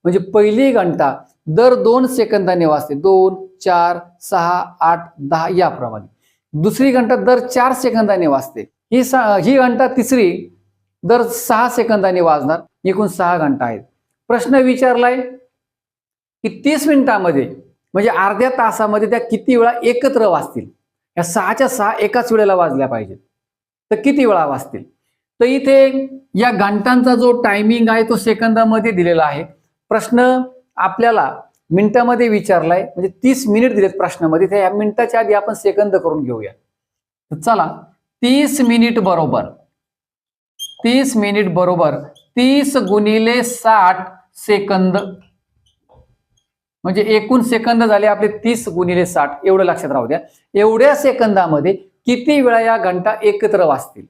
म्हणजे पहिली घंटा दर 2 सेकंदाने वाजते, 2, 4, 6, 8, 10 याप्रमाणे. दुसरी घंटा दर 4 सेकंदाने वाजते. ही घंटा तिसरी दर 6 सेकंदाने वाजणार. एकूण 6 घंटा आहेत. प्रश्न विचारलाय की 30 मिनिटांमध्ये म्हणजे अर्ध्या तासामध्ये त्या किती वेळा एकत्र वाजतील. या 6च्या 6 एकाच वेळेला वाजल्या पाहिजेत. तर किती वेळा वाजतील. तर इथे या घंटांचा जो टायमिंग आहे तो सेकंदामध्ये दिलेला आहे. प्रश्न आपल्याला मिनिटामध्ये विचारलाय, म्हणजे 30 मिनिट दिलेत प्रश्नामध्ये. त्या मिनिटाच्या आधी आपण सेकंद करून घेऊया. तर चला, 30 मिनिट बरोबर 30 गुणिले 60 सेकंद, म्हणजे एकूण सेकंद झाले आपले 30 गुणिले 60. एवढं लक्षात राहू द्या. एवढ्या सेकंदामध्ये किती वेळा या घंटा एकत्र वाजतील.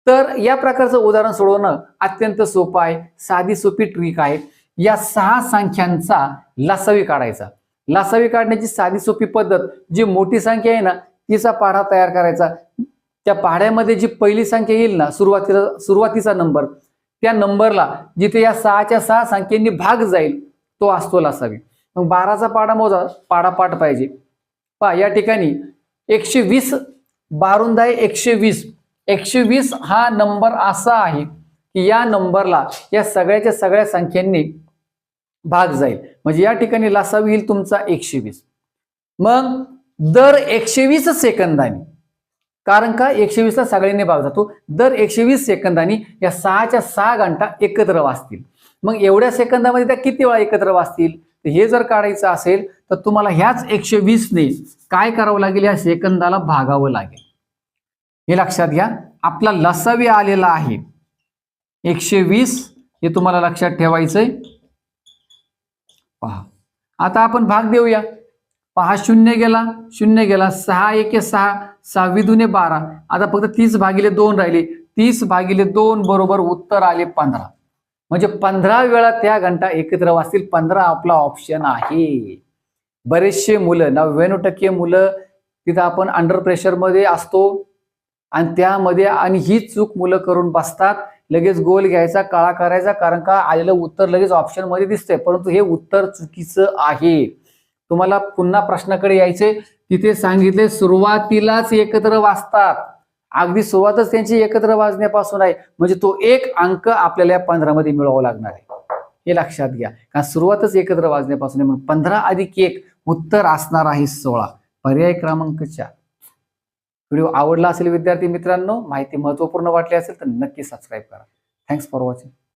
तर या प्रकारचं उदाहरण सोडवणं अत्यंत सोपं आहे. साधी सोपी ट्रिक आहे. या 6 संख्यांचा लसावी काढायचा. लसावी काढण्याची साधी सोपी पद्धत, जी मोठी संख्या आहे ना तिचा पाढा तयार करायचा. त्या पाढ्यामध्ये जी पहिली संख्या येईल ना, सुरुवातीचा नंबर, त्या नंबरला जिथे या 6च्या 6 संख्यांनी भाग जाईल तो असतो लसावी. मग 12चा पाढा मोजा, पाढा पाठ पाहिजे. पहा या ठिकाणी 120 12 120. 120 हा नंबर असा आहे की या नंबरला या सगळ्याच्या सगळ्या संख्यांनी भाग जाईल. म्हणजे या ठिकाणी लसावी येईल तुमचा 120. मग दर 120 सेकंदांनी, कारण का 120 ला सगळ्यांनी भाग जातो, दर 120 सेकंदांनी या 6च्या 6 घंटा एकत्र वाजतील. मग एवढ्या सेकंदामध्ये त्या किती वेळा एकत्र वाजतील. हे जर काढायचं असेल तर तुम्हाला ह्याच 120 ने काय करावं लागेल, या सेकंदाला भागावं लागेल. हे लक्षात घ्या. आपला लसावी आलेला आहे 120. हे तुम्हाला लक्षात ठेवायचंय. पहा आता आपण भाग देऊया. पहा 0 गेला 0 गेला, 6 1 6, 6 दुने 12. आता फक्त 30 भागिले 2 राहिले. 30 भागिले 2 बरोबर उत्तर आले 15. म्हणजे 15 वेळा त्या घंटा एकत्र वाजतील. 15 आपला ऑप्शन आहे. बरेचसे मुलं 99% मुलं तिथं आपण अंडर प्रेशर मध्ये असतो आणि त्यामध्ये आणि ही चूक मुलं करून बसतात. लगेच गोल घ्यायचा, काळा करायचा, कारण का आलेलं उत्तर लगेच ऑप्शन मध्ये दिसतंय, परंतु हे उत्तर चुकीचं आहे. तुम्हाला पुन्हा प्रश्नाकडे यायचे. तिथे सांगितले सुरुवातीलाच एकत्र वाजतात. अगदी सुरुवातच त्यांची एकत्र वाजण्यापासून आहे. म्हणजे तो एक अंक आपल्याला 15 मध्ये मिळवावा लागणार आहे. हे लक्षात घ्या. कारण सुरुवातच एकत्र वाजण्यापासून आहे. म्हणून 15 अधिक 1 उत्तर असणार आहे 16. पर्याय क्रमांक 4. व्हिडिओ आवडला असेल विद्यार्थी मित्रांनो, माहिती महत्त्वपूर्ण वाटली असेल तर नक्की सबस्क्राईब करा. Thanks for watching.